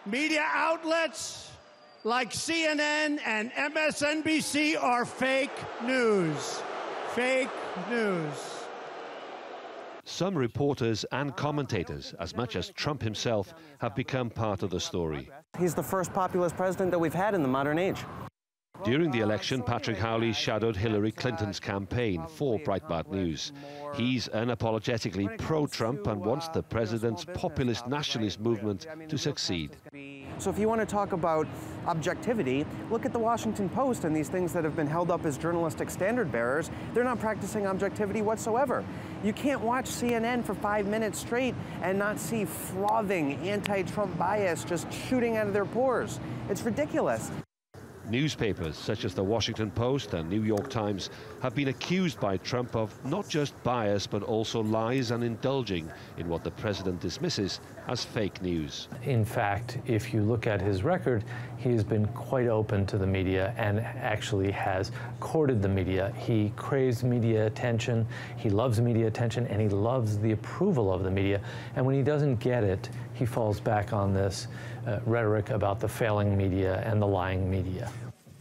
Media outlets like CNN and MSNBC are fake news. Fake news. Some reporters and commentators, as much as Trump himself, have become part of the story. He's the first populist president that we've had in the modern age. During the election, Patrick Howley shadowed Hillary Clinton's campaign for Breitbart News. He's unapologetically pro-Trump and wants the president's populist nationalist movement to succeed. So if you want to talk about objectivity, look at the Washington Post and these things that have been held up as journalistic standard bearers. They're not practicing objectivity whatsoever. You can't watch CNN for 5 minutes straight and not see frothing anti-Trump bias just shooting out of their pores. It's ridiculous. Newspapers such as the Washington Post and New York Times have been accused by Trump of not just bias but also lies and indulging in what the president dismisses as fake news. In fact, if you look at his record, he's been quite open to the media and actually has courted the media. He craves media attention, he loves media attention, and he loves the approval of the media. And when he doesn't get it, he falls back on this rhetoric about the failing media and the lying media.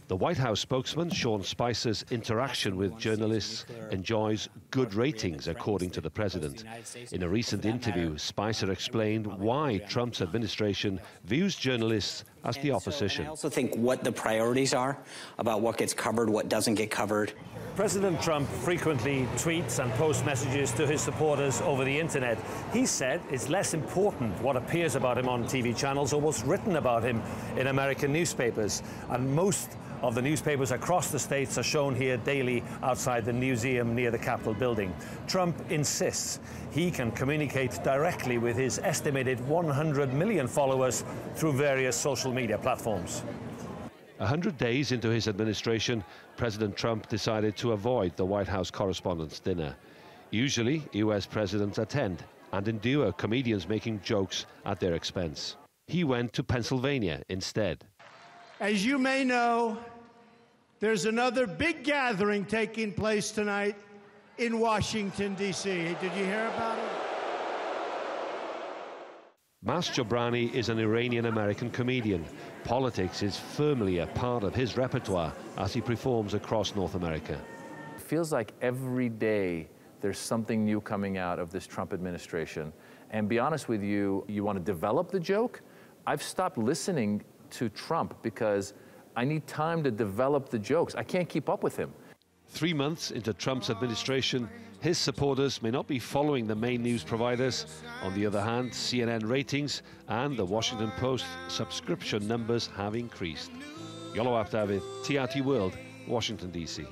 The White House spokesman, Sean Spicer's interaction with journalists enjoys good ratings, according to the president. In a recent interview, Spicer explained why Trump's administration views journalists as the opposition. I also think what the priorities are about what gets covered, what doesn't get covered. President Trump frequently tweets and posts messages to his supporters over the internet. He said it's less important what appears about him on TV channels or what's written about him in American newspapers. And most of the newspapers across the states are shown here daily outside the museum near the Capitol building. Trump insists he can communicate directly with his estimated 100 million followers through various social media platforms. 100 days into his administration, President Trump decided to avoid the White House Correspondents' Dinner. Usually, U.S. presidents attend and endure comedians making jokes at their expense. He went to Pennsylvania instead. As you may know, there's another big gathering taking place tonight in Washington, D.C. Did you hear about it? Mas Jobrani is an Iranian-American comedian. Politics is firmly a part of his repertoire as he performs across North America. It feels like every day there's something new coming out of this Trump administration. And be honest with you, you want to develop the joke? I've stopped listening to Trump because I need time to develop the jokes. I can't keep up with him. 3 months into Trump's administration, his supporters may not be following the main news providers. On the other hand, CNN ratings and the Washington Post subscription numbers have increased. Iolo Dafydd, TRT World, Washington, D.C.